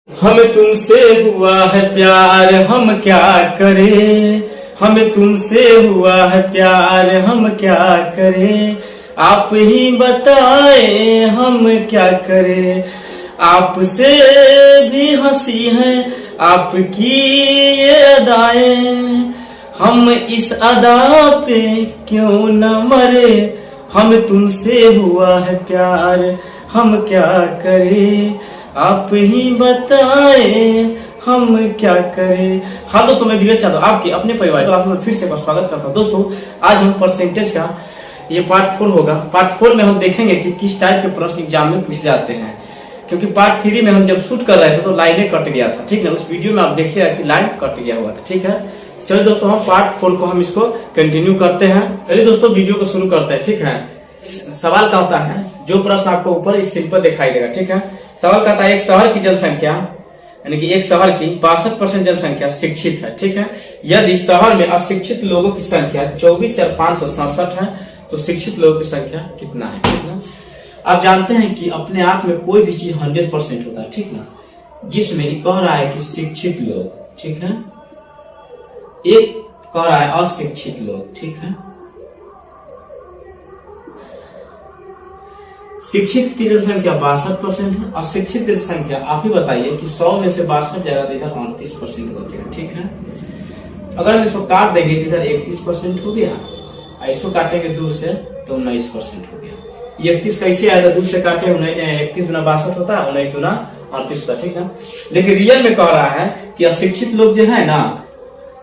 हमें तुमसे हुआ है प्यार हम क्या करें, हमें तुमसे हुआ है प्यार हम क्या करें, आप ही बताएं हम क्या करें। आपसे भी हंसी है आपकी ये अदाएं, हम इस अदा पे क्यों न मरे। हमें तुमसे हुआ है प्यार हम क्या करें, आप ही बताएं हम क्या करें। हाँ दोस्तों, मैं धीरज यादव आपके अपने परिवार क्लास में फिर से स्वागत करता हूँ। दोस्तों आज हम परसेंटेज का ये पार्ट 4 होगा। पार्ट 4 में हम देखेंगे कि किस टाइप के प्रश्न एग्जाम में पूछे जाते हैं, क्योंकि पार्ट 3 में हम जब शूट कर रहे थे तो लाइनें कट गया था, ठीक है। उस वीडियो में आप देखिएगा कि लाइन कट गया हुआ था, ठीक है। चलिए दोस्तों, हम पार्ट 4 को हम इसको कंटिन्यू करते हैं। चलिए दोस्तों, वीडियो को शुरू करते हैं, ठीक है। सवाल का होता है, जो प्रश्न आपको ऊपर स्क्रीन पर दिखाई देगा, ठीक है। सवाल कहता है एक शहर की जनसंख्या, यानी कि एक शहर की 62% जनसंख्या शिक्षित है, ठीक है। यदि शहर में अशिक्षित लोगों की संख्या 24,567 है तो शिक्षित लोगों की संख्या कितना है, ठीक है। आप जानते हैं कि अपने आप में कोई भी चीज 100% होता है, ठीक ना। जिसमें कह रहा है कि शिक्षित लोग, ठीक है, एक कह रहा है अशिक्षित लोग, ठीक है। शिक्षित की जनसंख्या 62% है, अशिक्षित की संख्या आप ही बताइए कि 100 में से 62 जगह देकर 38% बचेगा, ठीक है। अगर हम इसको काट देंगे तो इधर 31% हो गया, इसको काटेंगे 2 से तो 19% हो गया। ये 31 कैसे आएगा, 2 से काटे 31 गुना 62 होता है, 19 गुना 38 होता है, ठीक है। लेकिन रियल में कह रहा है कि अशिक्षित लोग जो है ना,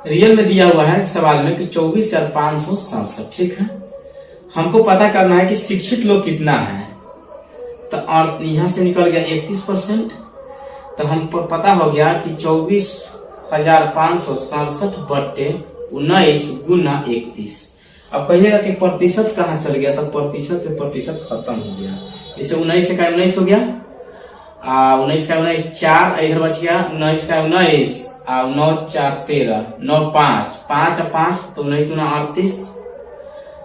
रियल में दिया हुआ है सवाल में कि 24,567, ठीक है। हमको पता करना है कि शिक्षित लोग कितना है, तो और यहाँ से निकल गया 31%, तो हमको पता हो गया कि 24,567 बट्टे 19 गुना 31। अब कहिएगा कि प्रतिशत कहाँ चल गया, तो प्रतिशत से प्रतिशत खत्म हो गया। जैसे 19 से का 19 हो गया, 19 का 19 4 इधर बच गया, 19 का 19 9 4 13 9 5 5 5 तो 19 गुना 38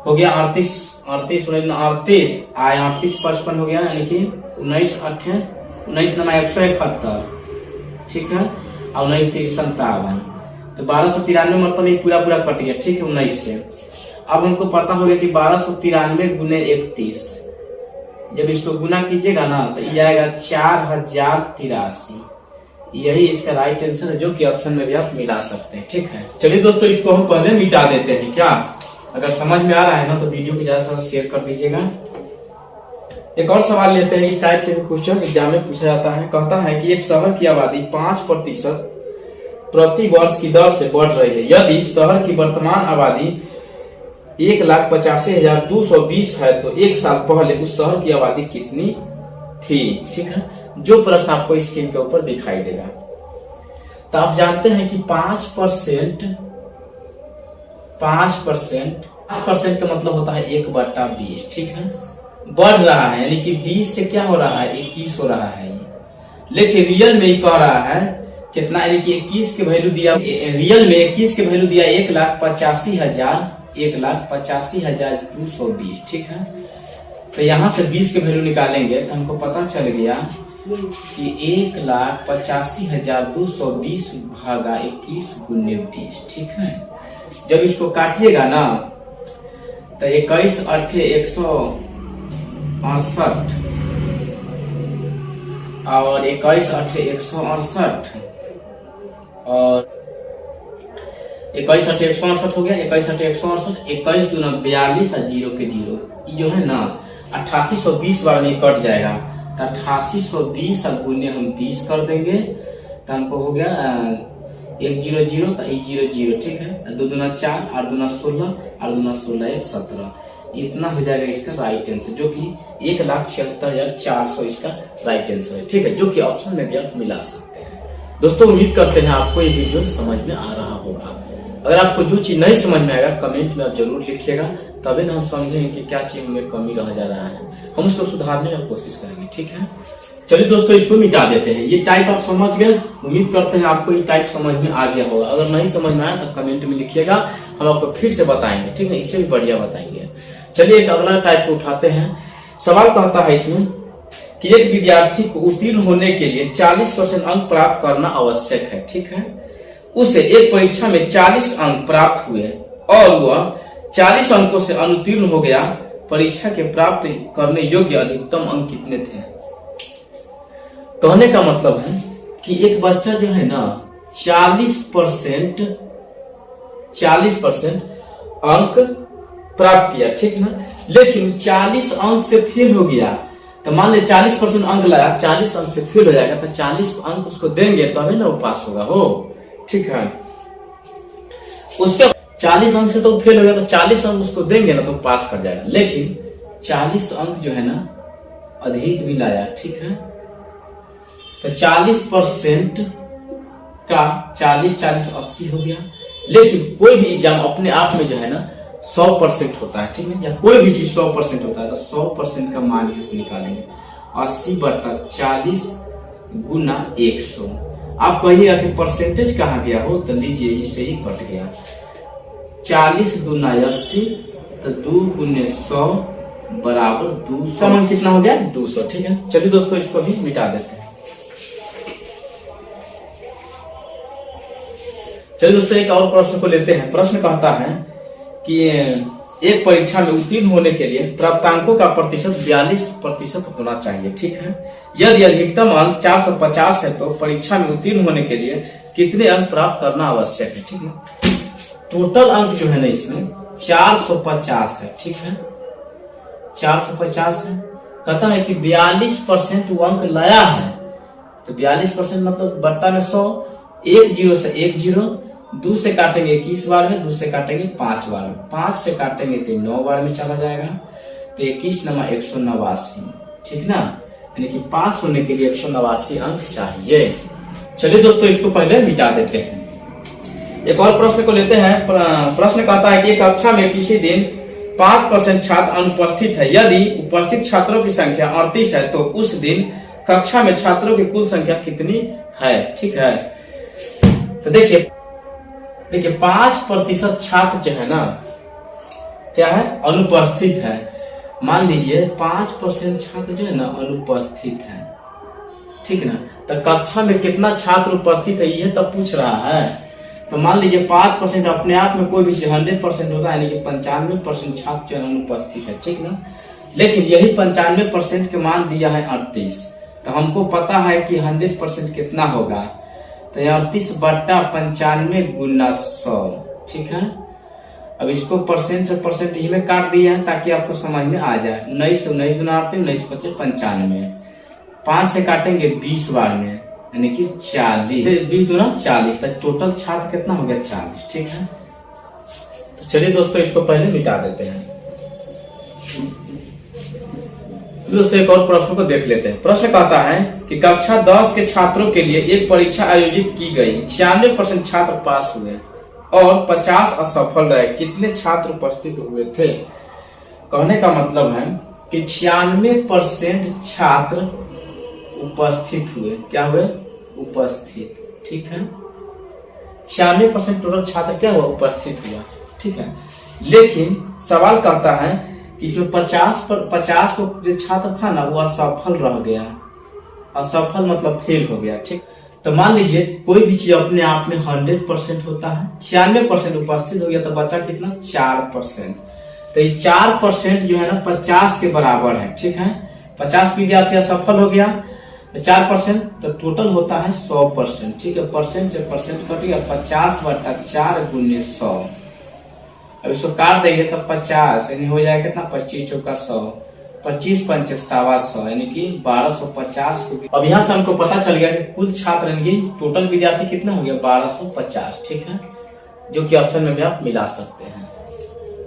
हो गया, 38 38 आया 38 55 हो गया, यानी कि 19 8 19 नमा 171, ठीक है, और 19 3 57, तो 1293 मतलब ये पूरा कट गया, ठीक है, 19 से। अब हमको पता हो गया कि 1293 गुने 31, जब इसको गुना कीजिएगा ना तो ये आएगा 4083। यही इसका राइट आंसर है, जो कि ऑप्शन में भी आप मिला सकते हैं, ठीक है। चलिए दोस्तों, इसको हम पहले मिटा देते हैं, क्या। अगर समझ में आ रहा है ना तो वीडियो को ज्यादा से ज्यादा शेयर कर दीजिएगा। एक और सवाल लेते हैं। इस टाइप के क्वेश्चन एग्जाम में पूछा जाता है। कहता है कि एक शहर की आबादी 5% प्रति वर्ष की दर से बढ़ रही है। यदि शहर की वर्तमान आबादी 1,85,220 है तो एक साल पहले उस शहर की आबादी कितनी थी, ठीक है। जो प्रश्न आपको स्क्रीन के ऊपर दिखाई देगा, तो आप जानते हैं कि 5% का मतलब होता है 1/20, ठीक है। बढ़ रहा है, यानी कि 20 से क्या हो रहा है, 21 हो रहा है। लेकिन रियल में कह रहा है कितना, यानी कि 21 के वैल्यू दिया, रियल में 21 के वैल्यू दिया 1,85,220, ठीक है। तो यहाँ से 20 के वैल्यू निकालेंगे तो हमको पता चल गया कि 1,85,220 भागा 21 गुने 20, ठीक है। जब इसको काटिएगा ना तो 21 8 168 और 21 8 168 और 21 8 168 हो गया, 21 8 168, 21 दूना 42 और 0 के 0, ये जो है ना 8820 बार में कट जाएगा, तो 8820 गुने हम 20 कर देंगे तो हमको हो गया 100 तो 0 ठीक है। 2 दूना 4 8 दूना 16 8 दूना 16 1 17, इतना हो जाएगा इसका राइट आंसर, जो कि 1,76,400 इसका राइट आंसर है, ठीक है, जो कि ऑप्शन में भी आप मिला सकते हैं। दोस्तों उम्मीद करते हैं आपको ये वीडियो समझ में आ रहा होगा। अगर आपको जो चीज नहीं समझ में आएगा कमेंट में आप जरूर लिखिएगा, तभी ना हम समझेंगे कि क्या चीज में कमी रह जा रहा है, हम उसको सुधारने की कोशिश करेंगे, ठीक है। चलिए दोस्तों, इसको मिटा देते हैं। ये टाइप आप समझ गए, उम्मीद करते हैं आपको ये टाइप समझ में आ गया होगा। अगर नहीं समझ में आया तो कमेंट में लिखिएगा, हम आपको फिर से बताएंगे, ठीक है, इससे भी बढ़िया बताएंगे। चलिए एक अगला टाइप को उठाते हैं। सवाल कहता है इसमें कि एक विद्यार्थी को उत्तीर्ण होने के लिए 40% अंक प्राप्त करना आवश्यक है, ठीक है। उसे एक परीक्षा में 40 अंक प्राप्त हुए और वह 40 अंकों से अनुत्तीर्ण हो गया, परीक्षा के प्राप्त करने योग्य अधिकतम अंक कितने थे? कहने का मतलब है कि एक बच्चा जो है ना 40% अंक प्राप्त किया, ठीक ना, लेकिन 40 अंक से फेल हो गया। तो मान ले 40% अंक लाया, 40 अंक से फेल हो जाएगा, तो 40 अंक उसको देंगे तभी ना वो पास होगा, हो ठीक है। उसके 40 अंक से तो फेल हो गया, तो 40 अंक उसको देंगे ना तो पास कर जाएगा। लेकिन 40 अंक जो है ना अधिक भी लाया, ठीक है, तो 40% का 40 80 हो गया। लेकिन कोई भी एग्जाम अपने आप में जो है ना 100% होता है, ठीक है, या कोई भी चीज 100% होता है, तो 100% का मान यहाँ से निकालेंगे 80/40 गुना 100। आप कहिएगा कि परसेंटेज कहाँ गया हो, तो लीजिए इसे ही कट गया, 40 गुना 80 तो 2 गुने 100 बराबर 200। मान कितना हो गया? 200, ठीक है। चलिए दोस्तों इसको भी मिटा देते हैं। चलिए दोस्तों एक और प्रश्न को लेते हैं। प्रश्न कहता है कि एक परीक्षा में उत्तीर्ण होने के लिए प्राप्तांकों का प्रतिशत 42% होना चाहिए, ठीक है। यदि अधिकतम अंक 450 है तो परीक्षा में उत्तीर्ण होने के लिए कितने अंक प्राप्त करना आवश्यक है, ठीक है। टोटल अंक जो है ना इसमें 450 है, ठीक है, 450 है। कहता है कि 42% वो अंक लाया है, तो 42% मतलब बट्टा में 100, 1 0 से 1 0, 2 से काटेंगे 21 बार में, 2 से काटेंगे 5 बार में, 5 से काटेंगे तो 9 बार में चला जाएगा, तो 21 × 189, ठीक ना, यानी कि पास होने के लिए 189 अंक चाहिए। चलिए दोस्तों इसको पहले मिटा देते हैं। एक और प्रश्न को लेते हैं। प्रश्न कहता है कि कक्षा में किसी दिन 5% छात्र अनुपस्थित है। यदि उपस्थित छात्रों की संख्या 38 है तो उस दिन कक्षा में छात्रों की कुल संख्या कितनी है, ठीक है। तो देखिए 5% छात्र जो है ना क्या है, अनुपस्थित है। मान लीजिए 5% छात्र जो है ना अनुपस्थित है, ठीक ना, तो कक्षा में कितना छात्र उपस्थित है ये तब पूछ रहा है। तो मान लीजिए 5% अपने आप में कोई भी 100% होता है, यानी कि 95% छात्र जो है अनुपस्थित है, ठीक ना। लेकिन यही 95% के मान दिया है 38, तो हमको पता है कि 100% कितना होगा, तो 38/95 गुना 100, ठीक है। अब इसको परसेंट से परसेंट ही में काट दिया है ताकि आपको समझ में आ जाए। 19 दुना 19 25 95, 5 से काटेंगे 20 बार में, यानी कि 40, 20 दुना 40, तक टोटल छात्र कितना हो गया 40, ठीक है। तो चलिए दोस्तों इसको पहले मिटा देते हैं। दोस्तों एक और प्रश्न को देख लेते हैं। प्रश्न कहता है कि कक्षा 10 के छात्रों के लिए एक परीक्षा आयोजित की गई, 96% छात्र पास हुए और 50 असफल रहे, कितने छात्र उपस्थित हुए थे? कहने का मतलब है कि 96% छात्र उपस्थित हुए, क्या हुए? उपस्थित, ठीक है। 96% टोटल छात्र क्या हुआ? उपस्थित हुआ, ठीक है। लेकिन सवाल कहता है कि इसमें 50 जो छात्र था ना वो असफल रह गया। असफल मतलब फेल हो गया, ठीक। तो मान लीजिए कोई भी चीज अपने आप में 100% होता है, 96% उपस्थित हो गया तो बचा कितना? 4%। तो ये 4% जो है ना 50 के बराबर है, ठीक है। 50 विद्यार्थी असफल हो गया, 4% तो टोटल होता है 100%, ठीक है। परसेंट से परसेंट कट गया, 50/4 गुने 100। अब इसको काट देंगे तो 50 यानी हो जाएगा कितना? 25 चौका 100, 25 पंच 125, यानी कि 1250 को। अब यहाँ से हमको पता चल गया कि कुल छात्र यानी कि टोटल विद्यार्थी कितना हो गया? 1250, ठीक है, जो कि ऑप्शन में भी आप मिला सकते हैं।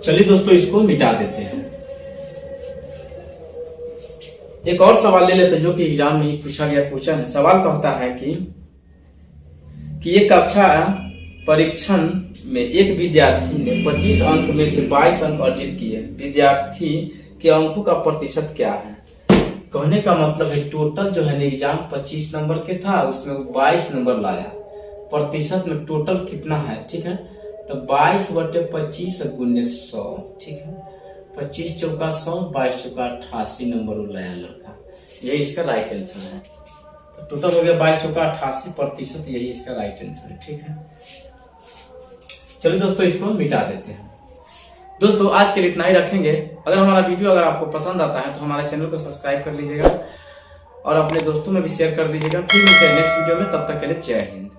चलिए दोस्तों इसको मिटा देते हैं। एक और सवाल ले लेते हैं जो कि एग्जाम में ही पूछा गया क्वेश्चन है। सवाल कहता है कि ये कक्षा परीक्षण में एक विद्यार्थी ने 25 अंक में से 22 अंक अर्जित किए, विद्यार्थी के अंकों का प्रतिशत क्या है? कहने का मतलब है टोटल जो है एग्जाम 25 नंबर के था, उसमें 22 नंबर लाया, प्रतिशत में टोटल कितना है, ठीक है। तो 22/25 गुने 100, ठीक है। 25 चौका 100, 22 चौका 88 नंबर लाया लड़का। यही इसका राइट आंसर है। तो टोटल हो गया 22 चौका 88%, यही इसका राइट आंसर है। ठीक है, चलिए दोस्तों इसको मिटा देते हैं। दोस्तों आज के लिए इतना ही रखेंगे। अगर हमारा वीडियो अगर आपको पसंद आता है तो हमारे चैनल को सब्सक्राइब कर लीजिएगा और अपने दोस्तों में भी शेयर कर दीजिएगा। फिर मिलते हैं नेक्स्ट वीडियो में, तब तक के लिए जय हिंद।